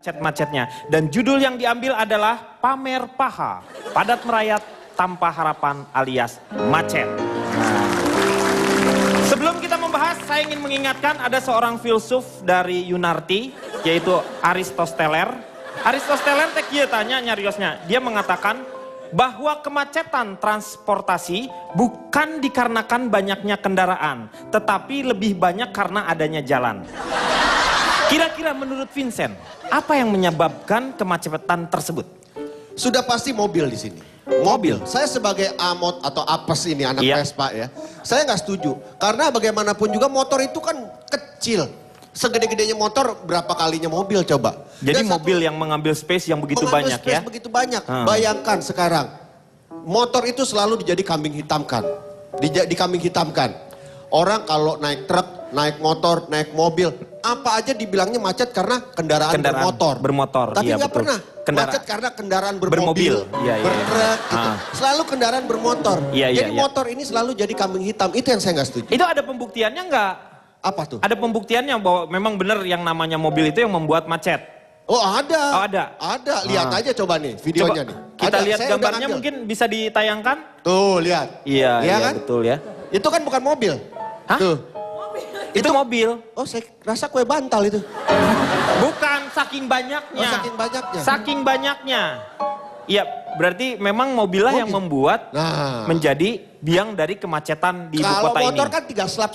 macet-macetnya. Dan judul yang diambil adalah Pamer Paha, Padat Merayat Tanpa Harapan alias Macet. Sebelum kita membahas, saya ingin mengingatkan ada seorang filsuf dari Yunarti, yaitu Aristoteles. Aristoteles teh tanya nyariosnya, dia mengatakan bahwa kemacetan transportasi bukan dikarenakan banyaknya kendaraan, tetapi lebih banyak karena adanya jalan. Kira-kira menurut Vincent, apa yang menyebabkan kemacetan tersebut? Sudah pasti mobil di sini. Mobil. Saya sebagai amot atau apes ini anak Vespa ya. Saya nggak setuju. Karena bagaimanapun juga motor itu kan kecil. Segede-gedenya motor berapa kalinya mobil coba. Jadi mobil yang mengambil space yang begitu banyak ya? Begitu banyak. Bayangkan sekarang. Motor itu selalu dijadi kambing hitamkan. Dikambing hitamkan. Orang kalau naik truk, naik motor, naik mobil. Apa aja dibilangnya macet karena kendaraan bermotor. Iya, Tapi nggak betul. pernah macet karena kendaraan bermobil. Bertruk gitu. Selalu kendaraan bermotor. Jadi motor ini selalu jadi kambing hitam. Itu yang saya nggak setuju. Itu ada pembuktiannya nggak? Apa tuh? Ada pembuktiannya bahwa memang benar yang namanya mobil itu yang membuat macet. Oh ada. Oh, ada. Ada. Lihat aja coba nih videonya nih. Kita lihat gambarnya mungkin bisa ditayangkan. Tuh lihat. Iya kan? Betul ya. Itu kan bukan mobil. Hah? Tuh. Itu mobil. Oh saya rasa kue bantal itu. Bukan, saking banyaknya. Oh, saking banyaknya. Saking banyaknya. Iya, berarti memang mobilnya yang membuat menjadi biang dari kemacetan di ibu kota ini. Kalau motor kan tinggal slip.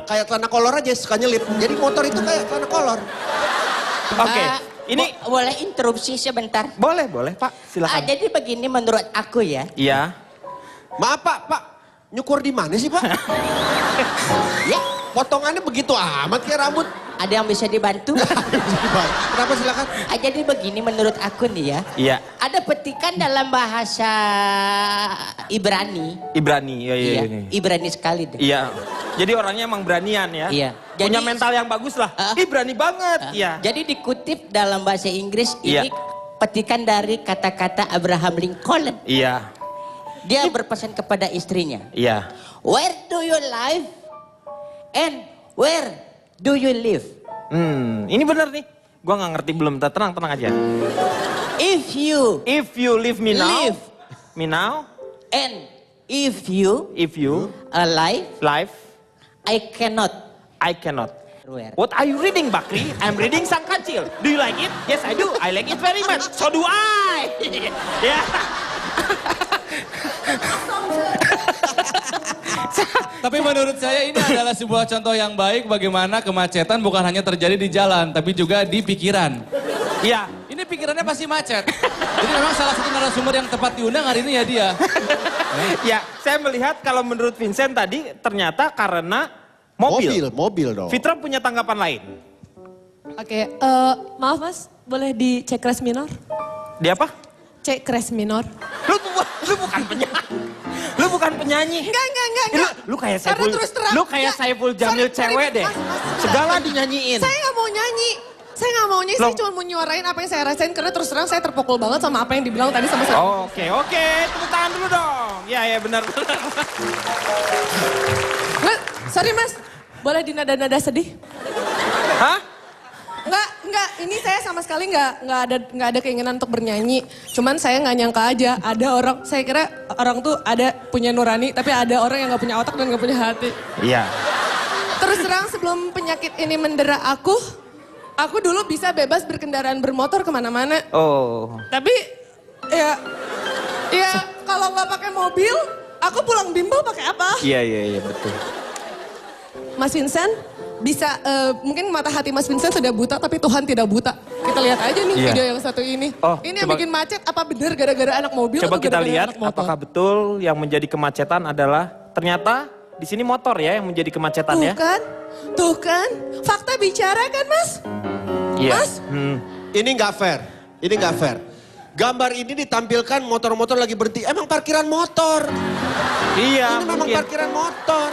Kayak celana kolor aja suka nyelip. Jadi motor itu kayak celana kolor. Oke, ini boleh interupsi sebentar? Boleh Pak, silakan. Jadi begini menurut aku ya. Iya. Maaf Pak, nyukur di mana sih Pak? Ya, potongannya begitu amat kayak rambut. ada yang bisa dibantu? Kenapa silakan? Jadi begini menurut aku nih ya. Iya. Ada petikan dalam bahasa Ibrani. Iya. Ibrani sekali deh. Iya. Jadi orangnya emang beranian ya. Iya. Punya mental yang bagus lah. Berani banget. Iya. Jadi dikutip dalam bahasa Inggris ini petikan dari kata-kata Abraham Lincoln. Iya. Dia berpesan kepada istrinya. Iya. Where do you live? And where do you live? Ini bener nih. Gua nggak ngerti belum. Tenang aja. If you leave me now, and if you alive, I cannot. Where? What are you reading, Bakri? I'm reading Sang Kancil. Do you like it? Yes, I do. I like it very much. So do I. Ya. Tapi menurut saya ini adalah sebuah contoh yang baik bagaimana kemacetan bukan hanya terjadi di jalan, tapi juga di pikiran. Iya. Ini pikirannya pasti macet. Jadi memang salah satu narasumber yang tepat diundang hari ini ya dia. Ya, saya melihat kalau menurut Vincent tadi ternyata karena mobil dong. Fitra punya tanggapan lain. Oke, maaf Mas, boleh dicek res minor? Di apa? Cek res minor. Lu bukan penyanyi. Lu bukan penyanyi. Enggak. Lu kayak Saiful. Lu kayak Saiful Jamil cewek deh. Segala dinyanyiin. Saya nggak mau nyanyi. Saya cuma mau nyuarain apa yang saya rasain karena terus terang saya terpukul banget sama apa yang dibilang tadi sama saya. Oke, tepuk tangan dulu dong. Ya benar. Sorry Mas, boleh di nada-nada sedih? Hah? Enggak, ini saya sama sekali nggak ada keinginan untuk bernyanyi. Cuman saya nggak nyangka aja ada orang, saya kira orang tuh ada punya nurani, tapi ada orang yang nggak punya otak dan nggak punya hati. Iya. Terus terang sebelum penyakit ini mendera aku dulu bisa bebas berkendaraan bermotor kemana-mana. Oh. Tapi ya kalau nggak pakai mobil, aku pulang bimbel pakai apa? Iya betul. Mas Vincent, bisa mungkin mata hati Mas Vincent sudah buta tapi Tuhan tidak buta. Kita lihat aja nih video yang satu ini. Ini yang bikin macet apa benar gara-gara anak mobil coba atau kita gara-gara lihat anak motor? apakah betul yang menjadi kemacetan adalah ternyata di sini motor ya yang menjadi kemacetan ya. Tuh kan, fakta bicara kan Mas? Iya. Mas? Ini nggak fair. Gambar ini ditampilkan motor-motor lagi berhenti. Emang parkiran motor. Iya, ini memang parkiran motor.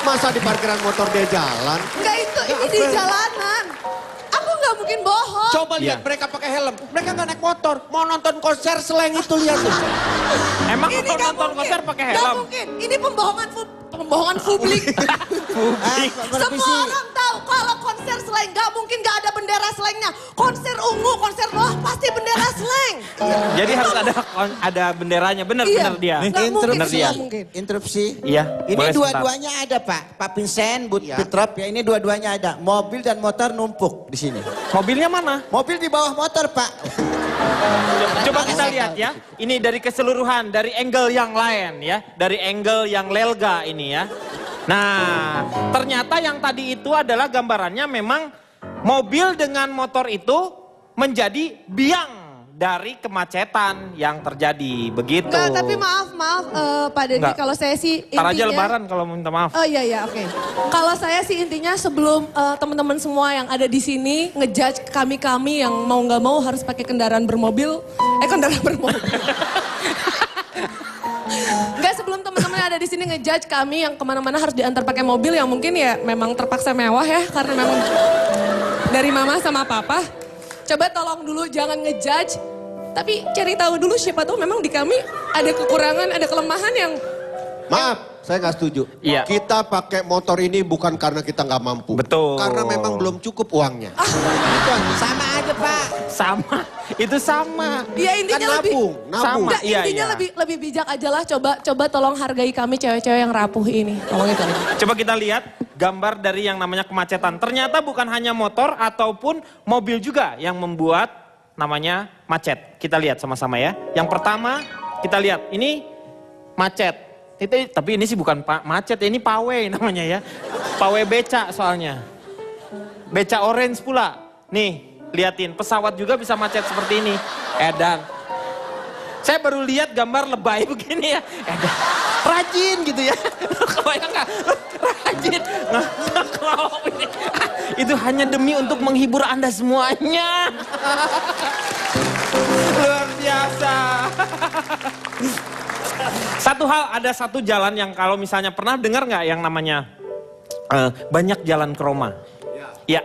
Masa di parkiran motor dia jalan? Enggak ini di jalanan. Aku nggak mungkin bohong. Coba lihat mereka pakai helm. Mereka nggak naik motor. Mau nonton konser Slank itu lihat tuh. Emang Ini kalau nonton konser pakai helm? Nggak mungkin. Ini pembohongan pembohongan publik. Semua orang tahu kalau konser slang nggak mungkin nggak ada bendera slangnya. Konser ungu, konser roh pasti bendera slang. Jadi harus ada benderanya, benar Iya. dia. Nih, Nggak mungkin Bener sih, dia. nggak mungkin. Interupsi. Iya, Ini boleh sebentar. dua-duanya ada Pak. Pak Vincent, Bu Petrop ya ini dua-duanya ada. Mobil dan motor numpuk di sini. Mobilnya mana? Mobil di bawah motor Pak. Coba kita lihat ya. Ini dari keseluruhan, dari angle yang lain ya. Dari angle yang lelga ini ya. Nah, ternyata yang tadi itu adalah gambarannya memang mobil dengan motor itu menjadi biang dari kemacetan yang terjadi. Begitu. Nggak, tapi maaf Pak Deddy, Nggak. kalau saya sih Ntar aja intinya. lebaran kalau minta maaf. Oh iya, oke. Kalau saya sih intinya sebelum teman-teman semua yang ada di sini ngejudge kami yang mau nggak mau harus pakai kendaraan bermobil. Kendaraan bermobil. Enggak, sebelum teman-teman yang ada di sini ngejudge kami yang kemana-mana harus diantar pakai mobil yang mungkin ya memang terpaksa mewah ya karena memang dari mama sama papa. Coba tolong dulu jangan ngejudge, tapi cari tahu dulu siapa tahu memang di kami ada kekurangan, ada kelemahan yang Maaf, saya nggak setuju. Iya. Kita pakai motor ini bukan karena kita nggak mampu. Betul. Karena memang belum cukup uangnya. Itu aja. Sama aja Pak. Sama, itu sama. ya intinya Kan lebih nabung. Sama. Enggak, Iya, intinya iya. lebih bijak aja lah. Coba tolong hargai kami cewek-cewek yang rapuh ini. Tolong itu aja. Coba kita lihat gambar dari yang namanya kemacetan. Ternyata bukan hanya motor ataupun mobil juga yang membuat namanya macet. Kita lihat sama-sama ya. Yang pertama kita lihat ini macet. Tapi ini sih bukan macet, ini pawai namanya ya. Pawai beca soalnya. Beca orange pula. Nih, liatin pesawat juga bisa macet seperti ini. Edan. Saya baru lihat gambar lebay begini ya. Edan. Rajin gitu ya. Kebayang nggak? Rajin. Kalau ini. Itu hanya demi untuk menghibur Anda semuanya. Luar biasa. Ada satu jalan yang kalau misalnya pernah dengar nggak yang namanya banyak jalan ke Roma? Ya.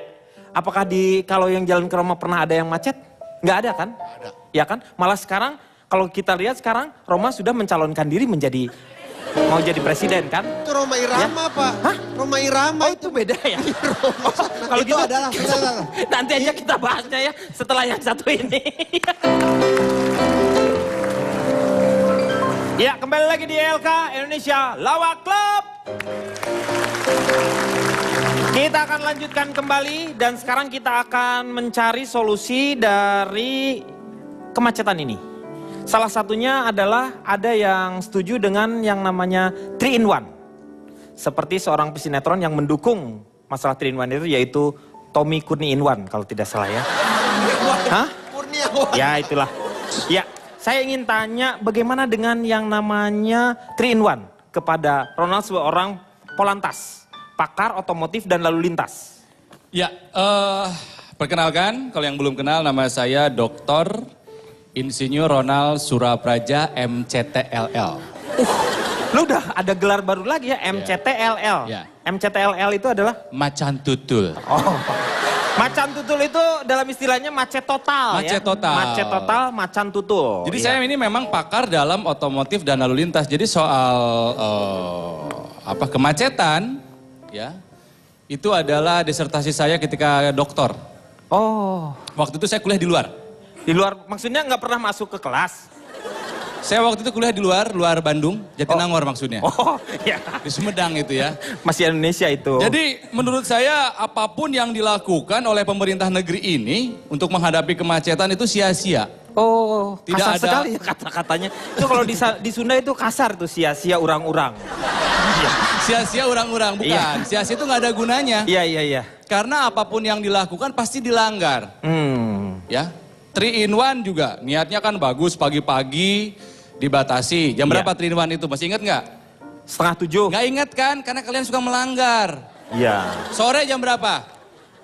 Apakah kalau yang jalan ke Roma pernah ada yang macet? Nggak ada kan? Ada. Ya kan? Malah sekarang kalau kita lihat sekarang Roma sudah mencalonkan diri mau jadi presiden kan? Itu Roma Irama Pak. Hah? Roma Irama Oh itu beda ya? Kalau Itu gitu adalah, nanti aja kita bahasnya ya setelah yang satu ini. Ya, kembali lagi di LK Indonesia Lawak Club. Kita akan lanjutkan kembali dan sekarang kita akan mencari solusi dari kemacetan ini. Salah satunya adalah ada yang setuju dengan yang namanya 3 in 1. Seperti seorang pesinetron yang mendukung masalah 3 in 1 itu yaitu Tommy Kurniawan kalau tidak salah ya. Hah? Kurniawan. Ya itulah. Ya, saya ingin tanya bagaimana dengan yang namanya 3 in 1 kepada Ronald seorang polantas, pakar otomotif dan lalu lintas. Ya, perkenalkan kalau yang belum kenal nama saya Dr. Insinyur Ronald Surapraja MCTLL. Lu udah ada gelar baru lagi ya, MCTLL. Ya. MCTLL itu adalah? Macan tutul. Oh, macan tutul itu dalam istilahnya macet total ya. Macet total. Macet total, macan tutul. Jadi ya. saya ini memang pakar dalam otomotif dan lalu lintas. Jadi soal kemacetan, ya itu adalah disertasi saya ketika doktor. Oh, Waktu itu saya kuliah di luar. di luar maksudnya nggak pernah masuk ke kelas? Saya waktu itu kuliah di luar Bandung, Jatinangor maksudnya. Oh, ya. Di Sumedang itu ya. Masih Indonesia itu. Jadi menurut saya apapun yang dilakukan oleh pemerintah negeri ini untuk menghadapi kemacetan itu sia-sia. Oh, Tidak kasar ada- sekali ya kata-katanya. Itu kalau di Sunda itu kasar tuh sia-sia urang-urang. Sia-sia orang-orang, bukan. Iya. Sia-sia itu nggak ada gunanya. Iya. Karena apapun yang dilakukan pasti dilanggar. Ya, 3 in 1 juga. Niatnya kan bagus pagi-pagi dibatasi. Jam Iya. berapa 3 in 1 itu? Masih ingat nggak? 6:30. Nggak ingat kan? Karena kalian suka melanggar. Iya. Sore jam berapa?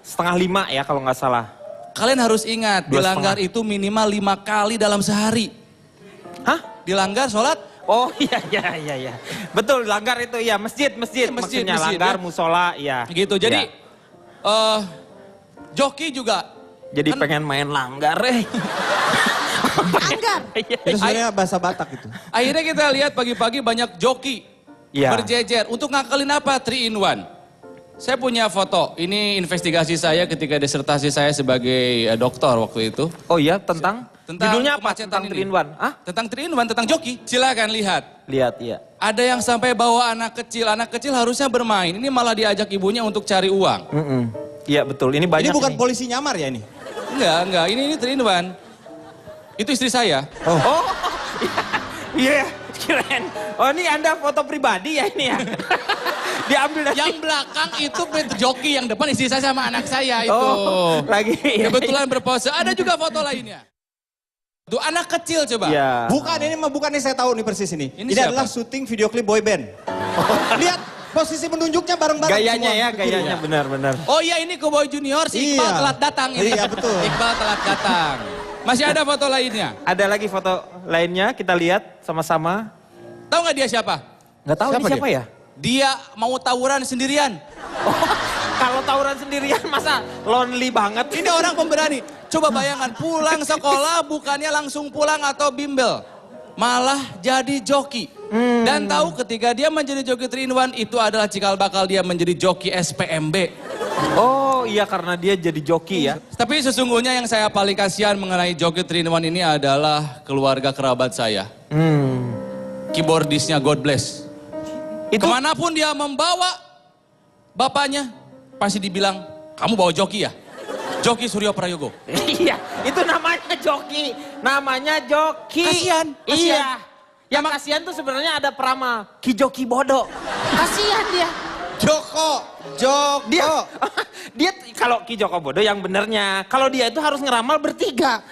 4:30 ya kalau nggak salah. Kalian harus ingat, 2:30. dilanggar itu minimal 5 kali dalam sehari. Hah? Dilanggar sholat? Oh iya. Betul, langgar itu ya masjid. Masjid, Maksudnya masjid, langgar, ya. musola, ya. Gitu, jadi Ya. joki juga. Jadi kan- pengen main langgar. Anggar. Iya. Itu sebenarnya bahasa Batak itu. Akhirnya kita lihat pagi-pagi banyak joki. Iya. Berjejer. Untuk ngakalin apa? 3 in 1. Saya punya foto. Ini investigasi saya ketika disertasi saya sebagai dokter waktu itu. Oh iya, tentang? Judulnya apa? kemacetan Tentang ini. 3 in 1? Ah? Tentang 3 in 1, tentang joki. Silakan lihat. Lihat, iya. Ada yang sampai bawa anak kecil. Anak kecil harusnya bermain. Ini malah diajak ibunya untuk cari uang. Iya betul, ini banyak. Ini bukan polisi nyamar ya ini? Enggak. Ini 3 in 1. Itu istri saya. Oh, iya, keren. Oh ini Anda foto pribadi ya ini ya? Diambil dari... Yang belakang itu joki, yang depan istri saya sama anak saya itu. Oh, lagi. Kebetulan berpose. Ada juga foto lainnya. Tuh anak kecil coba. Iya. Bukan ini saya tahu nih persis ini. Ini Ini siapa? adalah syuting video klip boy band. Lihat posisi menunjuknya bareng-bareng Gayanya semua. ya, gayanya benar-benar. Oh iya, ini Cowboy Junior, si Iqbal Iya. telat datang ini. Iya, betul. Iqbal telat datang. Masih ada foto lainnya. Ada lagi foto lainnya, kita lihat sama-sama. Tahu nggak dia siapa? Nggak tahu Siapa ini siapa ya? Dia mau tawuran sendirian. Kalau tawuran sendirian masa lonely banget. Ini orang pemberani. Coba bayangkan, pulang sekolah bukannya langsung pulang atau bimbel. Malah jadi joki. Dan tahu ketika dia menjadi joki 3 in 1 itu adalah cikal bakal dia menjadi joki SPMB. Oh iya, karena dia jadi joki ya. Tapi sesungguhnya yang saya paling kasihan mengenai joki 3 in 1 ini adalah keluarga kerabat saya. Keyboardisnya God bless. Itu Kemanapun dia membawa bapaknya, pasti dibilang, kamu bawa joki ya? Joki Suryo Prayogo. iya, itu namanya joki. Namanya joki. Kasihan, kasihan. Iya. Yang kasihan tuh sebenarnya ada Prama, Ki Joki Bodo. Kasihan dia. Joko. Dia kalau Ki Joko Bodo yang benernya. Kalau dia itu harus ngeramal bertiga.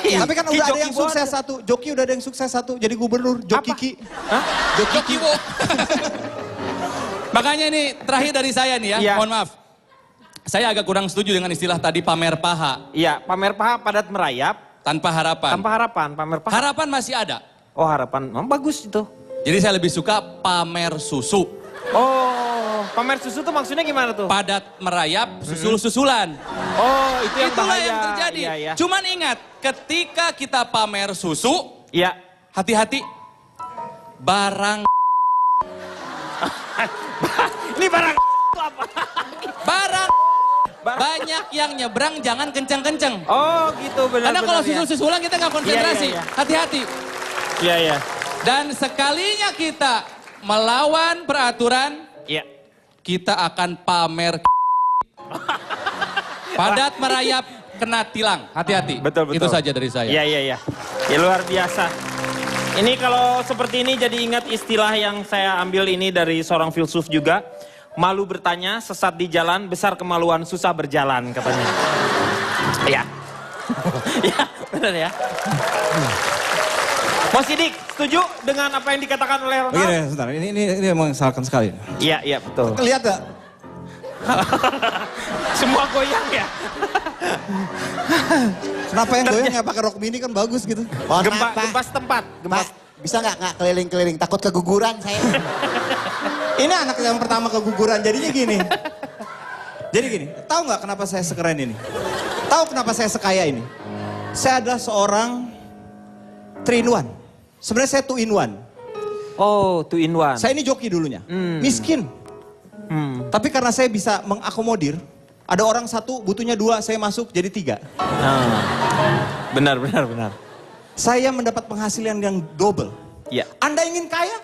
Iya, Tapi kan Ki udah ada Joki yang sukses Bodo. satu. Joki udah ada yang sukses satu. Jadi gubernur. Joki Apa? Ki. Hah? Joki Wo. Makanya ini terakhir dari saya nih ya, Iya. mohon maaf. Saya agak kurang setuju dengan istilah tadi pamer paha. Iya, pamer paha padat merayap. Tanpa harapan. Tanpa harapan, pamer paha. Harapan masih ada. Oh harapan, bagus itu. Jadi saya lebih suka pamer susu. Oh, pamer susu tuh maksudnya gimana tuh? Padat merayap, susul-susulan. Oh, itu yang Itulah bahaya. yang terjadi. Iya, iya. Cuman ingat, ketika kita pamer susu, Iya. hati-hati. Barang Ini barang itu apa? barang banyak yang nyebrang, jangan kenceng-kenceng. Oh, gitu benar. Karena kalau benar, ya. susul-susulan kita nggak konsentrasi. Iya, iya, iya. Hati-hati. Iya, iya. Dan sekalinya kita melawan peraturan, Iya. kita akan pamer. Padat merayap, kena tilang. Hati-hati. Betul, betul. Itu saja dari saya. Iya, iya, iya. Ya luar biasa. Ini kalau seperti ini jadi ingat istilah yang saya ambil ini dari seorang filsuf juga. Malu bertanya, sesat di jalan, besar kemaluan, susah berjalan katanya. Iya. Iya, benar ya. Mas Sidik, setuju dengan apa yang dikatakan oleh Ronald? Begini, sebentar. Ini mengesalkan sekali. Iya, iya betul. Lihat gak? Semua goyang ya. Kenapa yang goyang ya pakai rok mini kan bagus gitu. Mohon Gempa, maaf, Pak. gempa setempat. Gempa. Pak, bisa nggak keliling-keliling? Takut keguguran saya. Ini anak yang pertama keguguran, jadinya gini. Jadi gini, tahu nggak kenapa saya sekeren ini? Tahu kenapa saya sekaya ini? Saya adalah seorang 3 in 1. Sebenarnya saya 2 in 1. Oh, 2 in 1. Saya ini joki dulunya, miskin. Tapi karena saya bisa mengakomodir, ada orang satu butuhnya 2, saya masuk jadi 3. Benar, benar, benar. Saya mendapat penghasilan yang double. Iya. Anda ingin kaya?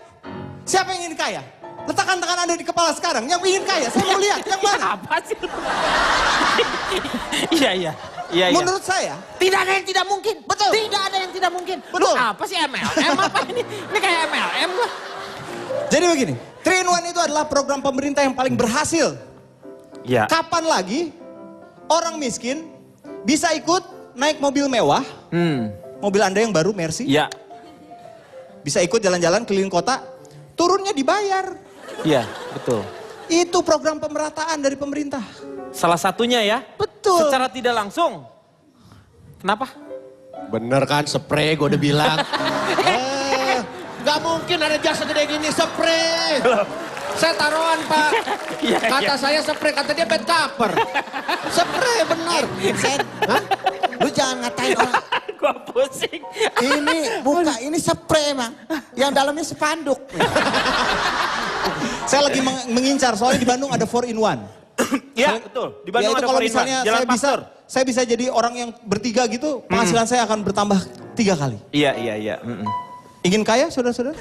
Siapa yang ingin kaya? Letakkan tangan Anda di kepala sekarang. Yang ingin kaya, saya mau lihat. Yang mana? Apa sih? Iya, iya. Iya, iya. Menurut saya, Tidak ada yang tidak mungkin. Betul. Tidak ada yang tidak mungkin. Betul. Lu apa sih MLM apa ini? Ini kayak MLM gua. jadi begini. 3 in 1 itu adalah program pemerintah yang paling berhasil. Iya. Kapan lagi orang miskin bisa ikut naik mobil mewah, mobil Anda yang baru Mercy, Iya. bisa ikut jalan-jalan keliling kota, turunnya dibayar. Iya, betul. Itu program pemerataan dari pemerintah. Salah satunya ya. Betul. Secara tidak langsung. Kenapa? Bener kan, spray gue udah bilang. Gak mungkin ada jasa gede gini, spray. Saya taruhan Pak. Iya, Kata iya. saya spray, kata dia bed cover. Spray benar. Sen, lu jangan ngatain orang. Gua pusing. Ini buka, ini spray emang. Yang dalamnya spanduk. Saya lagi mengincar, soalnya di Bandung ada 4-in-1. Iya, betul. Di Bandung Ya itu ada kalau 4-in-1. misalnya Jalan Pasteur. saya bisa jadi orang yang bertiga gitu, penghasilan saya akan bertambah 3 kali. Iya. Ingin kaya, saudara-saudara?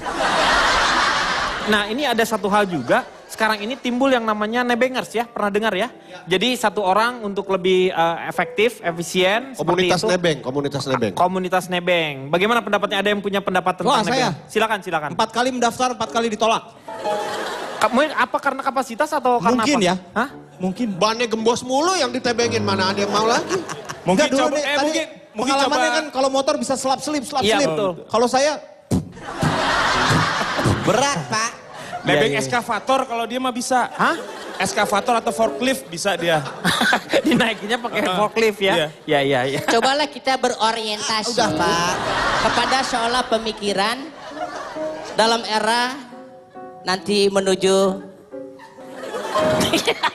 Nah, ini ada satu hal juga. Sekarang ini timbul yang namanya nebengers ya. Pernah dengar ya? Jadi satu orang untuk lebih efektif, efisien. Komunitas seperti itu. nebeng, komunitas nebeng. Komunitas nebeng. Bagaimana pendapatnya? Ada yang punya pendapat tentang Wah, nebeng? saya. Silakan. 4 kali mendaftar, 4 kali ditolak. Kamu apa karena kapasitas atau karena Mungkin apa? ya. Hah? Mungkin. Bannya gembos mulu yang ditebengin, mana ada yang mau lagi. Mungkin coba- dulu nih, tadi mungkin pengalamannya coba- kan kalau motor bisa selap-selip. Iya, betul. Kalau saya, Berat, Pak. Nebeng Iya. eskavator kalau dia mah bisa. Hah? Eskavator atau forklift bisa dia. Dinaikinnya pakai forklift ya? Iya. Cobalah kita berorientasi Udah, Pak. kepada seolah pemikiran dalam era nanti menuju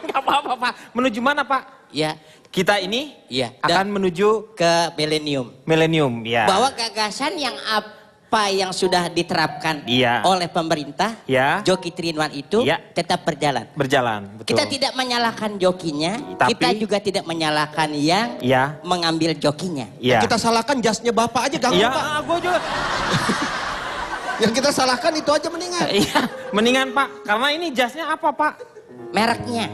Gak apa-apa Pak. Menuju mana Pak? ya Kita ini Iya. akan menuju ke milenium. milenium. Ya. Bahwa gagasan yang apa yang sudah diterapkan Iya. oleh pemerintah, Ya. Joki 3-in-1 itu Iya. tetap berjalan. Berjalan. Betul. Kita tidak menyalahkan jokinya, Tapi- kita juga tidak menyalahkan yang Iya. mengambil jokinya. Iya. Yang kita salahkan jasnya bapak aja gampang Iya, pak. gue juga. Yang kita salahkan itu aja mendingan. Iya, mendingan Pak. Karena ini jasnya apa Pak? Mereknya.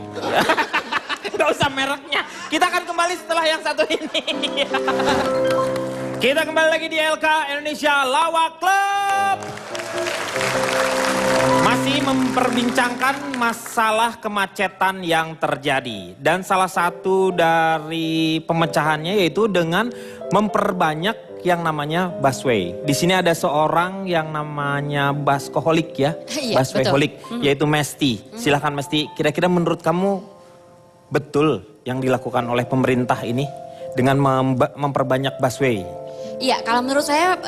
Gak usah mereknya. Kita akan kembali setelah yang satu ini. Kita kembali lagi di LK Indonesia Lawak Club. Masih memperbincangkan masalah kemacetan yang terjadi. Dan salah satu dari pemecahannya yaitu dengan memperbanyak yang namanya busway. Di sini ada seorang yang namanya buskoholik ya. Iya, Buswayholik, yaitu Mesti. Silahkan Mesti, kira-kira menurut kamu betul yang dilakukan oleh pemerintah ini dengan memperbanyak busway? Iya, kalau menurut saya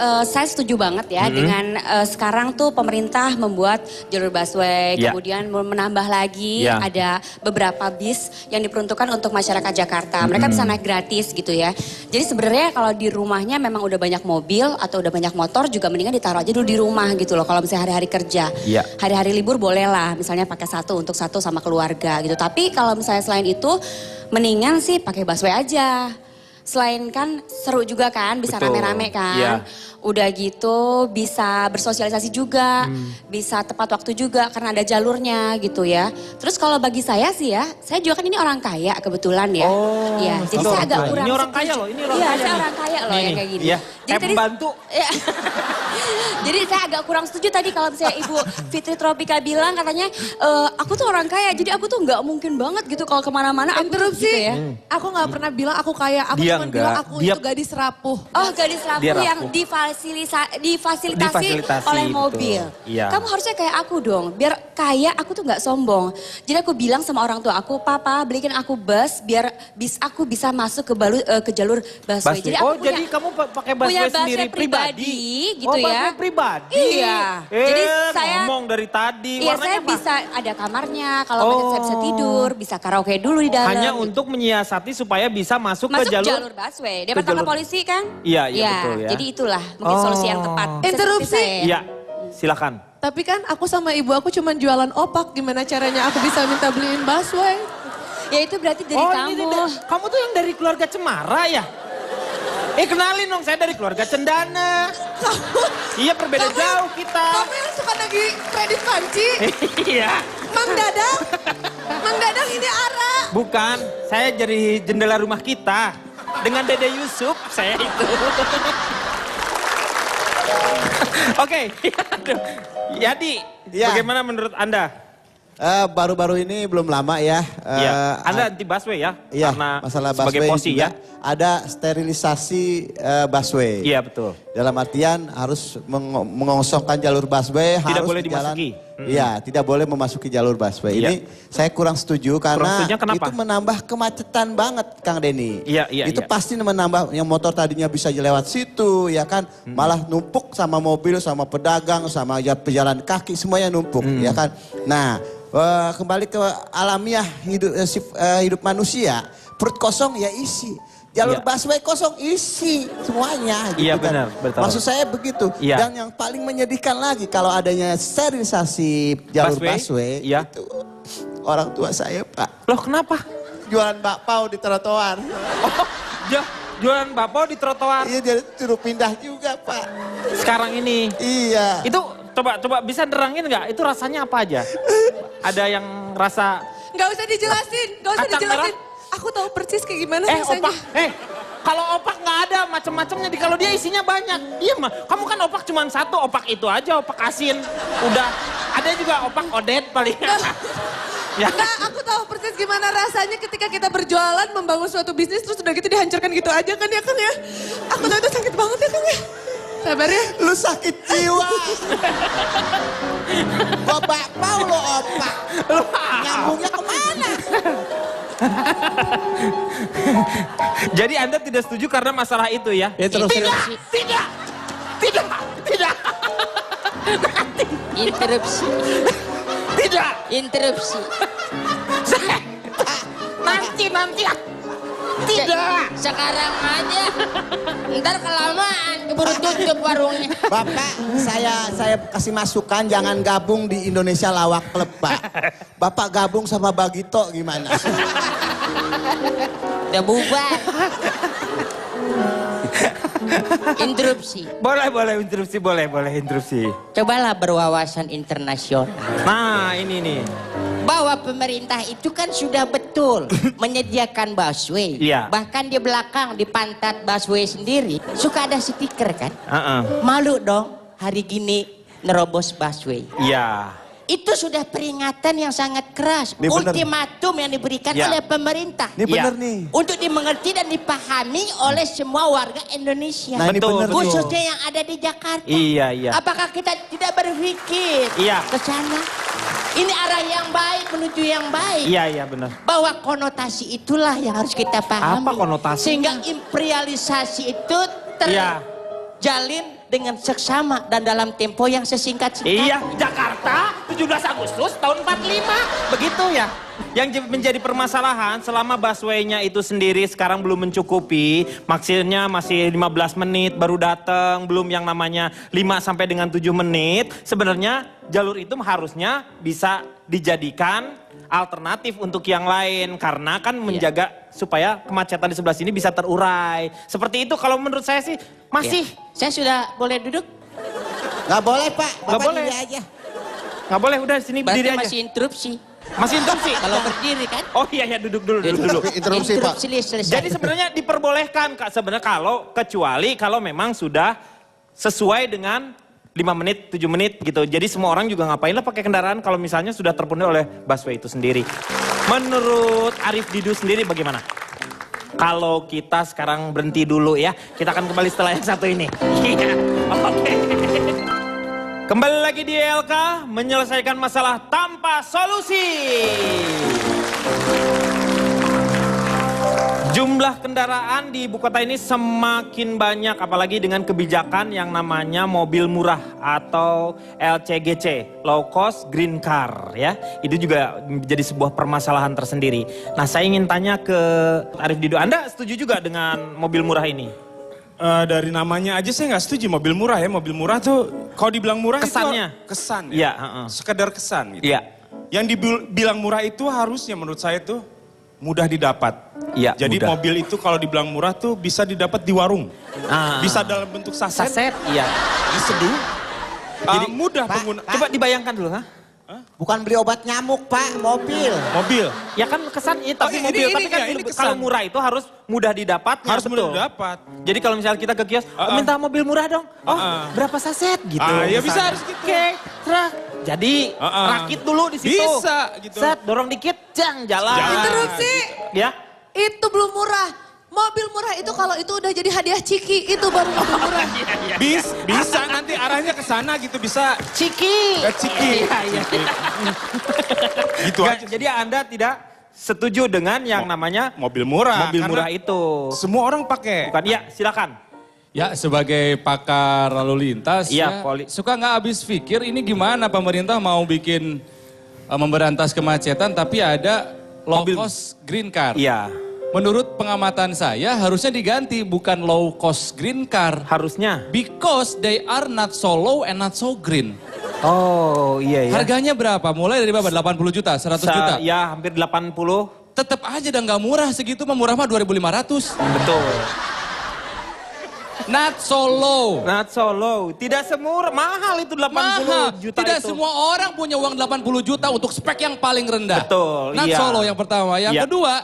setuju banget ya dengan sekarang tuh pemerintah membuat jalur busway, Ya. kemudian menambah lagi Ya. ada beberapa bis yang diperuntukkan untuk masyarakat Jakarta. Mereka bisa naik gratis gitu ya. Jadi sebenarnya kalau di rumahnya memang udah banyak mobil atau udah banyak motor juga mendingan ditaruh aja dulu di rumah gitu loh. Kalau misalnya hari-hari kerja, Ya. hari-hari libur boleh lah, misalnya pakai satu untuk satu sama keluarga gitu. Tapi kalau misalnya selain itu, mendingan sih pakai busway aja. Selain kan seru juga kan, bisa Betul. rame-rame kan. Iya. Udah gitu bisa bersosialisasi juga, bisa tepat waktu juga karena ada jalurnya gitu ya. Terus kalau bagi saya sih ya, saya juga kan ini orang kaya kebetulan ya. Oh, Iya, jadi satu saya orang agak kaya. kurang Ini orang setuju. kaya loh, ini orang Iya, kaya saya nih. orang kaya loh Nih, yang kayak gini. iya. Jadi Pembantu. Iya. Jadi saya agak kurang setuju tadi kalau misalnya Ibu Fitri Tropika bilang katanya, aku tuh orang kaya, jadi aku tuh nggak mungkin banget gitu kalau kemana-mana. Aku tuh Interupsi, gitu ya. aku nggak pernah bilang aku kaya, aku Dia cuma enggak. bilang aku Dia- itu gadis rapuh. Oh, gadis rapuh Dia rapuh. yang difasilitasi Difasilitasi, oleh betul. mobil. Iya. Kamu harusnya kayak aku dong, biar kaya aku tuh nggak sombong. Jadi aku bilang sama orang tua aku, papa belikan aku bus biar aku bisa masuk ke jalur busway. Jadi aku jadi kamu pakai punya busway sendiri busway pribadi gitu oh, ya. busway pribadi. Iya. Jadi saya ngomong dari tadi. Iya, Warnanya saya apa? bisa ada kamarnya, kalau saya bisa tidur, bisa karaoke dulu di dalam. Hanya gitu. untuk menyiasati supaya bisa masuk Masuk ke jalur. jalur busway. Dia ke pertama jalur- polisi kan? Iya, betul ya. Jadi itulah mungkin solusi yang tepat. Bisa Interupsi. seperti saya. Iya, silakan. Tapi kan aku sama ibu aku cuma jualan opak, gimana caranya aku bisa minta beliin busway? Ya itu berarti dari kamu. Kamu tuh yang dari keluarga Cemara ya? Kenalin dong, saya dari keluarga Cendana. Iya, berbeda jauh kita. Kamu yang suka nagih kredit panci, Iya. Mang Dadang, Mang Dadang ini Ara. Bukan, saya jadi jendela rumah kita. Dengan Dede Yusuf, saya itu. Oke, aduh. Yadi, Ya. bagaimana menurut Anda? Baru-baru ini belum lama ya. Iya, Anda anti busway ya? Iya, Karena masalah sebagai busway posi juga ya? ada sterilisasi busway. Iya, betul. Dalam artian harus mengosongkan jalur busway, Tidak harus boleh jalan- dimasuki. Iya, tidak boleh memasuki jalur busway. Iya. Ini saya kurang setuju karena setujunya kenapa? itu menambah kemacetan banget, Kang Denny. Iya, iya, Itu iya. pasti menambah yang motor tadinya bisa lewat situ, ya kan, malah numpuk sama mobil, sama pedagang, sama pejalan kaki, semuanya numpuk, ya kan. Nah, kembali ke alamiah hidup manusia, perut kosong ya isi. jalur Iya. busway kosong, isi semuanya. Gitu Iya, kan. benar, betul. Maksud saya begitu. Iya. Dan yang paling menyedihkan lagi kalau adanya sterilisasi jalur busway, Iya. itu orang tua saya Pak, Loh kenapa? jualan bakpao di trotoar. Oh, jualan bakpao di trotoar. Iya, dia suruh pindah juga Pak. Sekarang ini. Iya. Itu coba bisa nerangin nggak? Itu rasanya apa aja? Ada yang rasa Nggak usah dijelasin, nggak usah Kacang dijelasin. Aku tahu persis kayak gimana rasanya. opak, kalau opak nggak ada macam-macamnya. Kalau dia isinya banyak. Iya mah, kamu kan opak cuma satu, opak itu aja, opak asin. Udah, ada juga opak odet paling. Ya. Nggak, aku tahu persis gimana rasanya ketika kita berjualan, membangun suatu bisnis, terus udah gitu dihancurkan gitu aja kan ya Kang ya. Aku tahu itu sakit banget ya Kang ya. Sabar ya. Lu sakit jiwa. Gua bakpao lo opak. Nyambungnya kemana? Jadi Anda tidak setuju karena masalah itu ya? Interupsi. Tidak. Interupsi. Tidak. Interupsi. Nanti. Tidak. Sekarang aja. Ntar kelamaan keburu tutup warungnya. Bapak, saya kasih masukan jangan gabung di Indonesia Lawak Club, Pak. Bapak gabung sama Bagito gimana? Udah bubar. Interupsi. Boleh interupsi. Cobalah berwawasan internasional. Nah, ini nih. Bahwa pemerintah itu kan sudah betul menyediakan busway. Iya. Bahkan di belakang, di pantat busway sendiri, suka ada stiker kan? Heeh. Malu dong hari gini nerobos busway. Iya. Itu sudah peringatan yang sangat keras. Ini bener. Ultimatum yang diberikan Ya. oleh pemerintah. Ini Iya. bener nih. Untuk dimengerti dan dipahami oleh semua warga Indonesia. Nah, ini Betul, bener nih. Khususnya yang ada di Jakarta. Iya. Apakah kita tidak berpikir Iya. ke sana? Ini arah yang baik menuju yang baik. Iya, benar. Bahwa konotasi itulah yang harus kita pahami. Apa konotasi? Sehingga imperialisasi itu Iya. terjalin dengan seksama dan dalam tempo yang sesingkat-singkat. Iya, Jakarta 17 Agustus tahun 45. Begitu ya. Yang menjadi permasalahan selama busway-nya itu sendiri sekarang belum mencukupi. Maksudnya masih 15 menit baru datang, belum yang namanya 5 sampai dengan 7 menit. Sebenarnya jalur itu harusnya bisa dijadikan alternatif untuk yang lain. Karena kan menjaga supaya kemacetan di sebelah sini bisa terurai. Seperti itu kalau menurut saya sih masih. Saya sudah boleh duduk? Nggak boleh Pak, Nggak Bapak boleh. diri aja. Nggak boleh, udah sini Berarti berdiri aja. masih interupsi. Masih interupsi? Kalau berdiri kan? Oh iya, duduk dulu. Interupsi Pak. Selesai. Jadi sebenarnya diperbolehkan Kak, sebenarnya kecuali kalau memang sudah sesuai dengan 5 menit, 7 menit gitu. Jadi semua orang juga ngapain lah pakai kendaraan kalau misalnya sudah terpenuhi oleh busway itu sendiri. Menurut Arif Didu sendiri bagaimana? Kalau kita sekarang berhenti dulu ya, kita akan kembali setelah yang satu ini. Iya, oke. Kembali lagi di ELK, menyelesaikan masalah tanpa solusi. Jumlah kendaraan di ibu kota ini semakin banyak, apalagi dengan kebijakan yang namanya mobil murah atau LCGC, low cost green car ya. Itu juga menjadi sebuah permasalahan tersendiri. Nah, saya ingin tanya ke Arif Dido, Anda setuju juga dengan mobil murah ini? Dari namanya aja saya nggak setuju mobil murah ya. Mobil murah tuh kalau dibilang murah Kesannya? itu kesan ya. Iya, Sekedar kesan gitu. Iya. Yang dibilang murah itu harusnya menurut saya tuh mudah didapat. Iya, Jadi mudah. mobil itu kalau dibilang murah tuh bisa didapat di warung. Ah. Bisa dalam bentuk saset, Saset, iya. diseduh. Jadi, mudah Pak, pengguna. Coba dibayangkan dulu, ha? Bukan beli obat nyamuk Pak, mobil. Mobil. Ya kan kesan, tapi ini- mobil. ini- Tapi kan ya, ini kesan. kalau murah itu harus mudah didapat. Harus mudah didapat. Jadi kalau misalnya kita ke kios, minta mobil murah dong. Oh, berapa saset gitu. Ya bisa misalnya. harus gitu. Oke, terus. Jadi rakit dulu di situ. Bisa, gitu. Set, dorong dikit, jalan. Interupsi. Ya. Itu belum murah. Mobil murah itu kalau itu udah jadi hadiah Ciki, itu baru mobil murah. Bisa nanti arahnya ke sana gitu, bisa Ciki. Ciki. Iya. Gitu Nggak, aja. jadi Anda tidak setuju dengan yang namanya Mobil murah. mobil karena murah itu. Semua orang pakai. Bukan, iya silakan. Ya sebagai pakar lalu lintas Iya, ya, suka nggak habis pikir ini gimana pemerintah mau bikin memberantas kemacetan tapi ada low Mobil. cost green car. Iya. Menurut pengamatan saya harusnya diganti, bukan low cost green car. Harusnya. Because they are not so low and not so green. Oh iya ya. Harganya berapa? Mulai dari berapa? 80 juta, 100 juta? Ya hampir 80. Tetap aja dan nggak murah segitu, mah murah mah 2.500. Betul. Not so low. Not so low. Tidak semurah, mahal itu 80 Mahal. juta Tidak itu. semua orang punya uang 80 juta untuk spek yang paling rendah. Betul, Not iya. so low yang pertama. Yang Iya. kedua,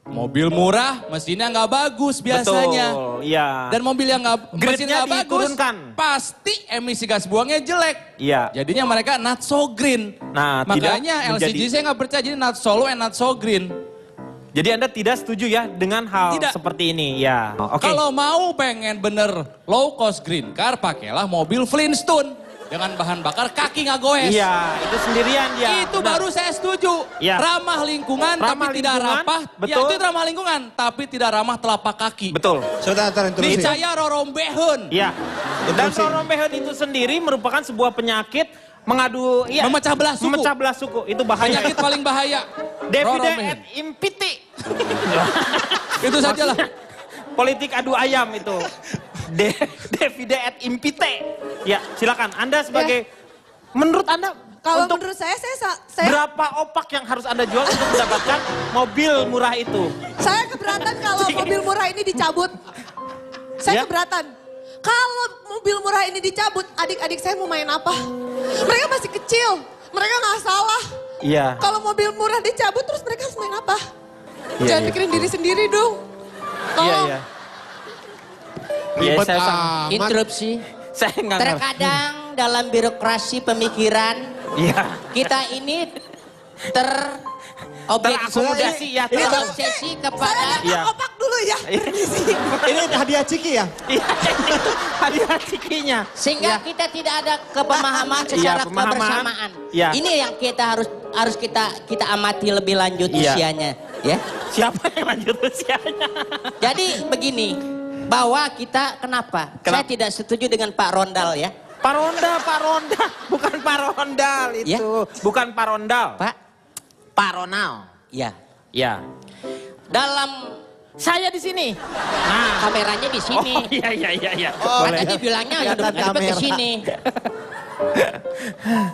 mobil murah, mesinnya nggak bagus biasanya. Betul, iya. Dan mobil yang nggak mesin Grade-nya nggak bagus, diturunkan. pasti emisi gas buangnya jelek. Iya. Jadinya mereka not so green. Nah, tidak Makanya menjadi- LCG saya nggak percaya, jadi not so low and not so green. Jadi Anda tidak setuju ya dengan hal Tidak. seperti ini ya. Oke. Kalau mau pengen bener low cost green car, pakailah mobil Flintstone. Dengan bahan bakar kaki nggak goes. Iya, itu sendirian dia. Itu Benar. baru saya setuju. Iya. Ramah lingkungan Ramah tapi tidak lingkungan, rapah. betul. Ya itu ramah lingkungan tapi tidak ramah telapak kaki. Betul. Sebentar, interupsi. Niscaya rorombehun. Iya. Dan rorombehun itu sendiri merupakan sebuah penyakit mengadu, iya. Memecah belah suku. Memecah belah suku, itu bahaya. Penyakit paling bahaya. Davide Rorombehun. et impiti. Itu sajalah. Politik adu ayam itu. Davide et impite. Ya, silakan. Anda sebagai, menurut Anda, Kalau untuk menurut saya berapa opak yang harus Anda jual untuk mendapatkan mobil murah itu? saya keberatan kalau mobil murah ini dicabut. Ya. Saya keberatan. Kalau mobil murah ini dicabut, adik-adik saya mau main apa? Mereka masih kecil, mereka nggak salah. Iya. Kalau mobil murah dicabut, terus mereka harus main apa? Iya, Jangan iya. pikirin diri sendiri dong. Iya, Tolong. iya. Iya, Ribet saya amat. Interupsi. Saya nggak ngerti. Terkadang dalam birokrasi pemikiran Iya. kita ini Terakomodasi ya. terobsesi Saya kepada Iya. opak dulu ya. Ini hadiah Ciki ya? Iya, itu hadiah cikinya. sehingga kita tidak ada kepemahaman secara pemahaman. kebersamaan. Iya. Ini yang kita harus kita amati lebih lanjut Iya. usianya, ya. Siapa yang lanjut usianya? Jadi begini, bahwa kita kenapa? Saya tidak setuju dengan Pak Rondal ya. Pak Ronda, bukan Pak Rondal itu. Ya. Bukan Pak Rondal. Pak Ronald. Ya. Ya. Dalam Saya di sini. nah, kameranya di sini. Oh iya. Oh, Boleh. tadi bilangnya Kelihatan udah ke kamera. sini.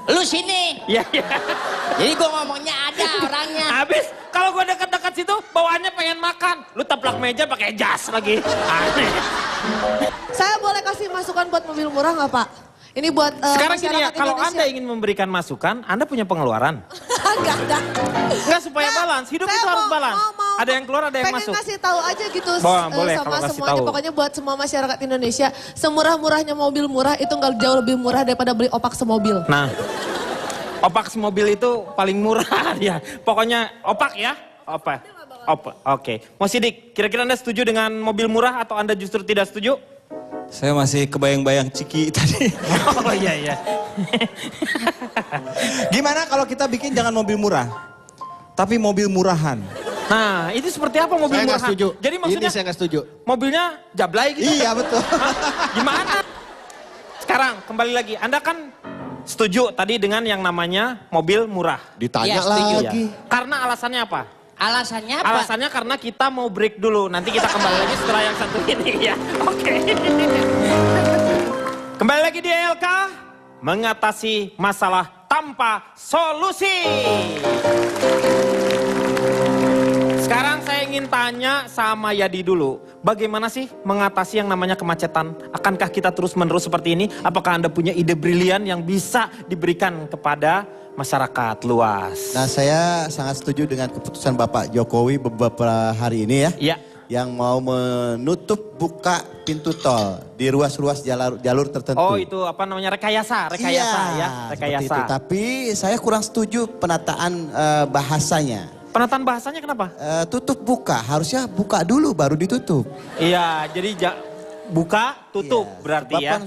Lu sini. Iya. Jadi gua ngomongnya ada orangnya. Habis kalau gue dekat-dekat situ bawaannya pengen makan. Lu taplak meja pakai jas lagi. Aneh. Saya boleh kasih masukan buat mobil murah nggak Pak? Ini buat Sekarang gini ya, masyarakat kalau Indonesia. Anda ingin memberikan masukan, Anda punya pengeluaran. Enggak ada. Enggak, supaya Nggak, balance. Hidup saya itu harus mau- balance. mau- Ada yang keluar, ada yang pengen masuk. ngasih tahu aja gitu Boleh sama kalau kasih semuanya. tahu. Pokoknya buat semua masyarakat Indonesia, semurah-murahnya mobil murah itu nggak jauh lebih murah daripada beli opak semobil. Nah, opak mobil itu paling murah ya. Pokoknya opak ya. Opak. Oke. Mau Sidik, kira-kira Anda setuju dengan mobil murah atau Anda justru tidak setuju? Saya masih kebayang-bayang Ciki tadi. Oh iya. Gimana kalau kita bikin jangan mobil murah, tapi mobil murahan? Nah, itu seperti apa mobil Saya nggak murahan? setuju. Jadi maksudnya Ini saya nggak setuju. mobilnya jablay gitu? Iya betul. Gimana? Sekarang kembali lagi, Anda kan setuju tadi dengan yang namanya mobil murah. Ditanya Iya, setuju. lagi. Karena alasannya apa? Alasannya apa? Alasannya karena kita mau break dulu. Nanti kita kembali lagi setelah yang satu ini ya. Oke. Kembali lagi di ELK. Mengatasi masalah tanpa solusi. Sekarang saya ingin tanya sama Yadi dulu. Bagaimana sih mengatasi yang namanya kemacetan? Akankah kita terus-menerus seperti ini? Apakah Anda punya ide brilian yang bisa diberikan kepada masyarakat luas? Nah, saya sangat setuju dengan keputusan Bapak Jokowi beberapa hari ini ya. Iya. Yang mau menutup buka pintu tol di ruas-ruas jalur tertentu. Oh itu apa namanya rekayasa Iya, ya, seperti rekayasa. itu. Tapi saya kurang setuju penataan bahasanya. Penataan bahasanya kenapa? Tutup buka, harusnya buka dulu baru ditutup. Iya, jadi buka tutup Iya, berarti sebab ya. kan,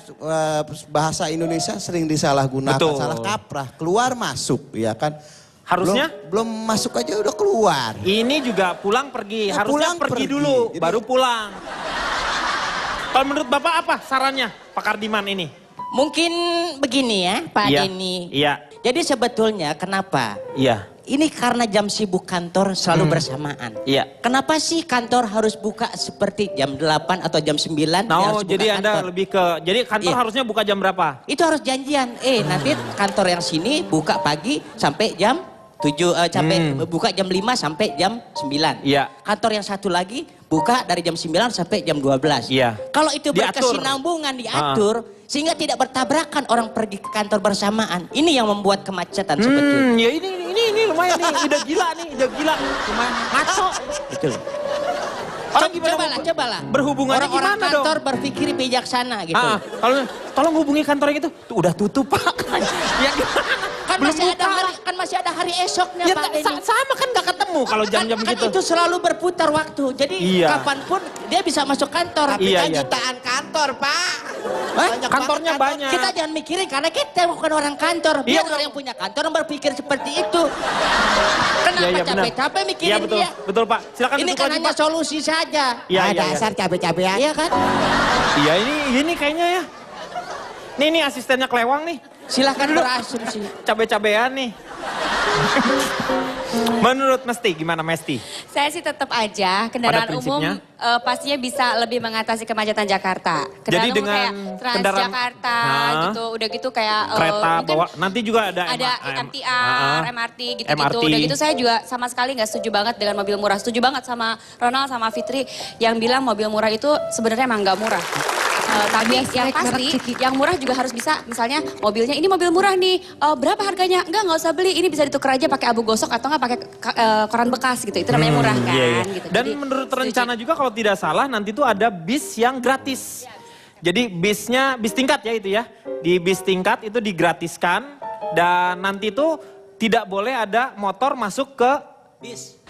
bahasa Indonesia sering disalahgunakan, Betul. salah kaprah, keluar masuk, ya kan. Harusnya? belum masuk aja udah keluar. Ini juga pulang pergi, Ya, harusnya pulang pergi pergi. dulu, Jadi- baru pulang. Kalau menurut Bapak apa sarannya Pak Kardiman ini? Mungkin begini ya, Pak Iya, Denny. iya. Jadi sebetulnya kenapa? Iya. ini karena jam sibuk kantor selalu bersamaan. Iya. Kenapa sih kantor harus buka seperti jam 8 atau jam 9? Nah, jadi Anda lebih ke, jadi kantor Iya. harusnya buka jam berapa? Itu harus janjian. Nanti kantor yang sini buka pagi sampai jam 7, sampai buka jam 5 sampai jam 9. Iya. Kantor yang satu lagi buka dari jam 9 sampai jam 12. Iya. Kalau itu Diatur. berkesinambungan diatur, sehingga tidak bertabrakan orang pergi ke kantor bersamaan. Ini yang membuat kemacetan sebetulnya. Ya ini lumayan nih, udah gila nih, udah gila. Lumayan ngaco. Betul. Orang gimana? Cobalah. Berhubungannya Orang-orang gimana dong? kantor berpikir bijaksana gitu. Kalau tolong hubungi kantor yang itu, tuh udah tutup Pak. Ya gimana? Kan Belum masih ada buka. hari, kan masih ada hari esoknya Ya, Pak Denny. sama kan gak ketemu kalau jam-jam Kan gitu. itu selalu berputar waktu. Jadi Iya. kapanpun dia bisa masuk kantor. Tapi Iya, kan iya. jutaan kantor, Pak. Hah? Kantornya banget banyak. Kita jangan mikirin karena kita bukan orang kantor. Biar Iya, orang yang punya kantor yang berpikir seperti itu. Kenapa Iya, benar. capek-capek mikirin Iya betul, dia? betul Pak. Silakan Ini duduk kan lagi hanya Pak. solusi saja. Iya, iya, Dasar capek-capean. Iya kan? Iya ini kayaknya ya. Nih asistennya kelewang nih. Silahkan berasumsi. Cabe-cabean nih. Menurut Mesti, gimana Mesti? Saya sih tetap aja kendaraan Pada umum prinsipnya? pastinya bisa lebih mengatasi kemacetan Jakarta. Jadi Kendaraan umum dengan kayak kendaraan- Transjakarta Hah? gitu, udah gitu kayak Kereta mungkin bawa, nanti juga ada MTR, MRT gitu-gitu. MRT. Udah gitu saya juga sama sekali nggak setuju banget dengan mobil murah. Setuju banget sama Ronald sama Fitri yang bilang mobil murah itu sebenarnya emang nggak murah. Tapi yang pasti yang murah juga harus bisa, misalnya mobilnya ini mobil murah nih, berapa harganya? Nggak usah beli, ini bisa ditukar aja pakai abu gosok atau nggak pakai koran bekas gitu. Itu namanya murah kan. Iya, iya. Gitu. Dan Jadi, menurut setuju. rencana juga kalau tidak salah nanti tuh ada bis yang gratis. Jadi bis tingkat ya itu ya. Di bis tingkat itu digratiskan dan nanti tuh tidak boleh ada motor masuk ke bis.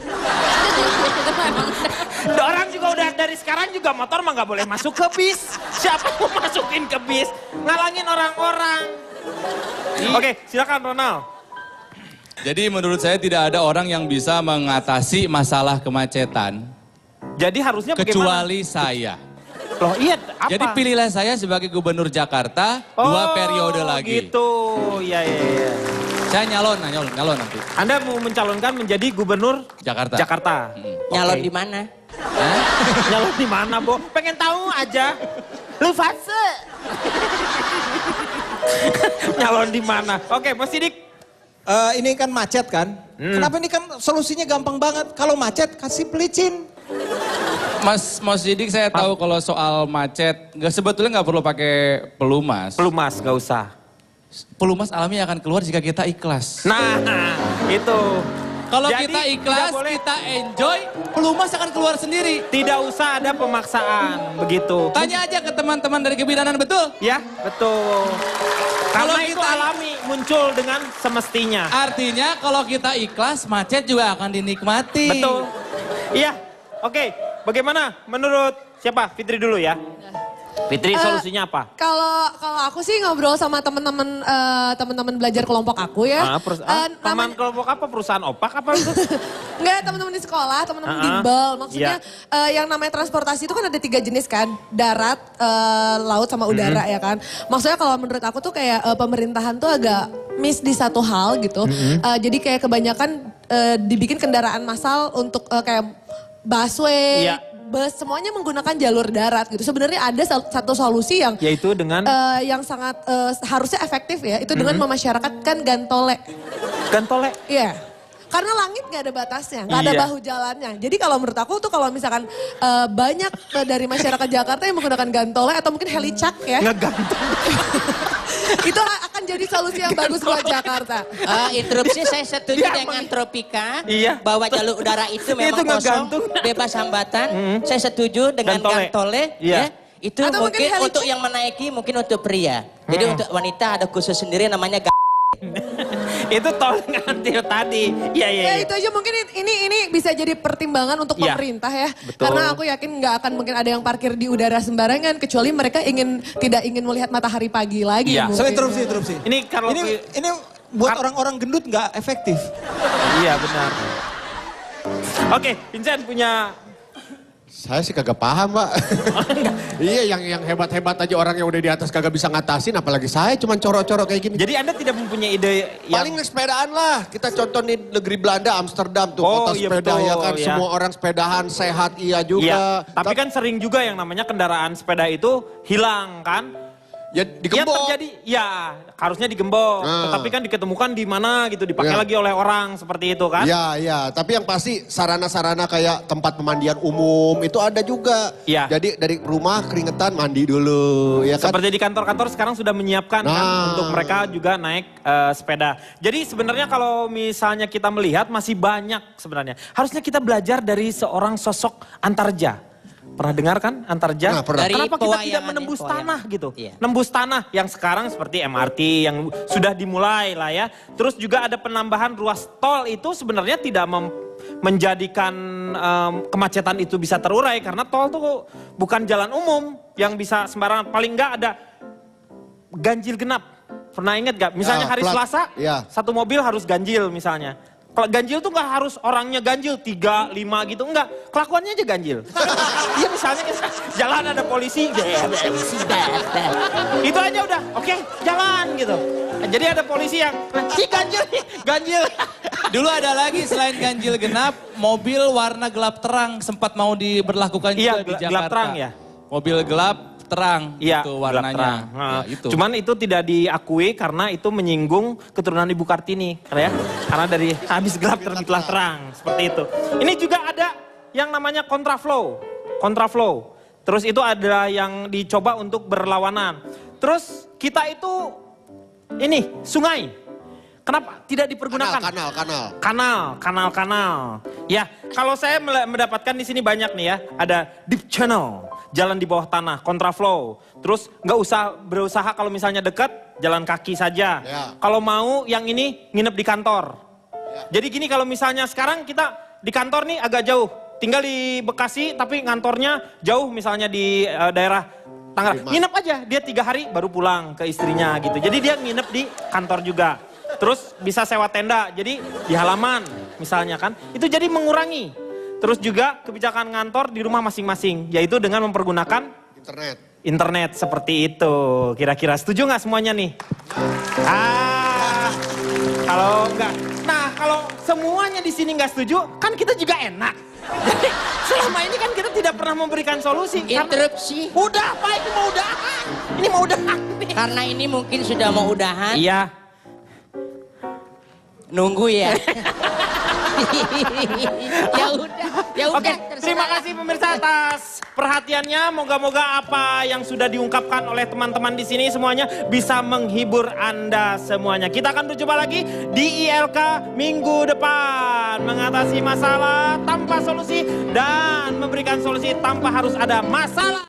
Orang juga udah dari sekarang juga motor mah nggak boleh masuk ke bis. Siapa mau masukin ke bis? Ngalangin orang-orang. Oke, silakan Ronald. Jadi menurut saya tidak ada orang yang bisa mengatasi masalah kemacetan Jadi harusnya kecuali saya. bagaimana? Loh iya, apa? Jadi pilihlah saya sebagai gubernur Jakarta 2 periode lagi. Gitu, iya. Saya nyalon nanti. Anda mau mencalonkan menjadi gubernur Jakarta. Jakarta. Nyalon Oke. di mana? Nyalon di mana, Bo? Pengen tahu aja. Lu fase. Nyalon di mana? Oke, Mas Sidik. Ini kan macet kan? Kenapa ini kan solusinya gampang banget. Kalau macet kasih pelicin. Mas Sidik saya tahu kalau soal macet, sebetulnya nggak perlu pakai pelumas. Pelumas, gak usah. Pelumas alami akan keluar jika kita ikhlas. Nah, itu. Kalau Jadi, kita ikhlas, tidak boleh- kita enjoy, pelumas akan keluar sendiri. Tidak usah ada pemaksaan, begitu. Tanya aja ke teman-teman dari kebidanan, betul? Ya, betul. Karena Kalau itu kita- alami, muncul dengan semestinya. Artinya kalau kita ikhlas, macet juga akan dinikmati. Betul. Iya, oke. Bagaimana menurut siapa? Fitri dulu ya. Fitri, solusinya apa? Kalau aku sih ngobrol sama teman-teman belajar kelompok aku ya. Teman kelompok apa? Perusahaan opak apa itu? Enggak, teman-teman di sekolah, teman-teman bimbel. Maksudnya yang namanya transportasi itu kan ada 3 jenis kan. Darat, laut sama udara ya kan. Maksudnya kalau menurut aku tuh kayak pemerintahan tuh agak miss di satu hal gitu. Jadi kayak kebanyakan dibikin kendaraan massal untuk kayak busway, bus, semuanya menggunakan jalur darat gitu. Sebenarnya ada satu solusi yang yaitu dengan yang sangat harusnya efektif ya, itu dengan memasyarakatkan gantole. Gantole? Iya. Karena langit gak ada batasnya, gak ada Iya. bahu jalannya. Jadi kalau menurut aku tuh kalau misalkan banyak dari masyarakat Jakarta yang menggunakan gantole atau mungkin helicak ya. Ngegantung. Itu akan jadi solusi yang bagus buat Jakarta. Interupsi saya setuju Dia dengan Tropika. Iya. Bahwa jalur udara itu memang kosong, ngegantung. bebas hambatan. Saya setuju dengan Gantole. gantole. Iya. Ya. Itu Atau mungkin mungkin helicak. untuk yang menaiki, mungkin untuk pria. Jadi untuk wanita ada khusus sendiri namanya Itu tol ngantil tadi. Iya. Ya itu aja mungkin ini bisa jadi pertimbangan untuk Iya. pemerintah ya. Betul. Karena aku yakin nggak akan mungkin ada yang parkir di udara sembarangan kecuali mereka tidak ingin melihat matahari pagi lagi. Iya. mungkin. So interupsi. Ini kalau Ini buat orang-orang gendut nggak efektif. Iya benar. Oke, Vincent punya Saya sih kagak paham, Pak. Iya, yang hebat-hebat aja orang yang udah di atas kagak bisa ngatasin, apalagi saya cuman corok-corok kayak gini. Jadi Anda tidak mempunyai ide yang... Paling naik sepedaan lah. Kita contoh nih negeri Belanda, Amsterdam tuh, Oh, kota iya sepeda betul, ya kan. ya. Semua orang sepedahan, sehat iya juga. Iya, tapi kan sering juga yang namanya kendaraan sepeda itu hilang kan? Ya digembok. Ya terjadi, ya harusnya digembok. Tetapi kan diketemukan di mana gitu, dipakai Ya. lagi oleh orang seperti itu kan? Iya, iya. Tapi yang pasti sarana-sarana kayak tempat pemandian umum itu ada juga. Iya. Jadi dari rumah keringetan mandi dulu, ya kan? Seperti di kantor-kantor sekarang sudah menyiapkan kan Nah. untuk mereka juga naik sepeda. Jadi sebenarnya kalau misalnya kita melihat masih banyak sebenarnya. Harusnya kita belajar dari seorang sosok Antarja. Pernah dengar kan Antarja? Nah, pernah. Dari Kenapa kita tidak pewayangan, menembus pewayangan. tanah gitu? Iya. Nembus tanah yang sekarang seperti MRT yang sudah dimulai lah ya. Terus juga ada penambahan ruas tol itu sebenarnya tidak menjadikan kemacetan itu bisa terurai. Karena tol itu bukan jalan umum yang bisa sembarangan. Paling enggak ada ganjil genap. Pernah ingat gak? Misalnya Ya, hari plat. Selasa, Ya. satu mobil harus ganjil misalnya. Kalau ganjil tuh nggak harus orangnya ganjil 3, 5 gitu, enggak. Kelakuannya aja ganjil. Iya misalnya jalan ada polisi, itu aja udah, oke jalan gitu. Jadi ada polisi yang, ganjil nih, ganjil. Dulu ada lagi selain ganjil genap, mobil warna gelap terang sempat mau diberlakukan juga Iya, di Jakarta. gelap terang ya. Mobil gelap terang Iya, itu gelap warnanya. terang. Nah, itu. Cuman itu tidak diakui karena itu menyinggung keturunan Ibu Kartini, ya. Karena dari habis gelap terbitlah terang, seperti itu. Ini juga ada yang namanya kontraflow. Kontraflow. Terus itu ada yang dicoba untuk berlawanan. Terus kita itu ini sungai. Kenapa tidak dipergunakan? Kanal. Ya, kalau saya mendapatkan di sini banyak nih ya, ada deep channel, jalan di bawah tanah, kontraflow. Terus nggak usah berusaha kalau misalnya dekat, jalan kaki saja. Ya. Kalau mau yang ini nginep di kantor. Jadi gini kalau misalnya sekarang kita di kantor nih agak jauh, tinggal di Bekasi tapi ngantornya jauh misalnya di daerah Tangerang. Nginep aja, dia 3 hari baru pulang ke istrinya gitu. Jadi dia nginep di kantor juga. Terus bisa sewa tenda, jadi di halaman misalnya kan. Itu jadi mengurangi. Terus juga kebijakan ngantor di rumah masing-masing, yaitu dengan mempergunakan internet seperti itu. Kira-kira setuju nggak semuanya nih? Kalau enggak. Nah kalau semuanya di sini nggak setuju, kan kita juga enak. Jadi selama ini kan kita tidak pernah memberikan solusi. Interupsi. Udah Pak, ini mau udahan. Ini mau udahan nih. Karena ini mungkin sudah mau udahan. Iya. Nunggu ya. Ya udah. Oke, terima kasih pemirsa atas perhatiannya. Moga-moga apa yang sudah diungkapkan oleh teman-teman di sini semuanya bisa menghibur Anda semuanya. Kita akan berjumpa lagi di ILK minggu depan. Mengatasi masalah tanpa solusi dan memberikan solusi tanpa harus ada masalah.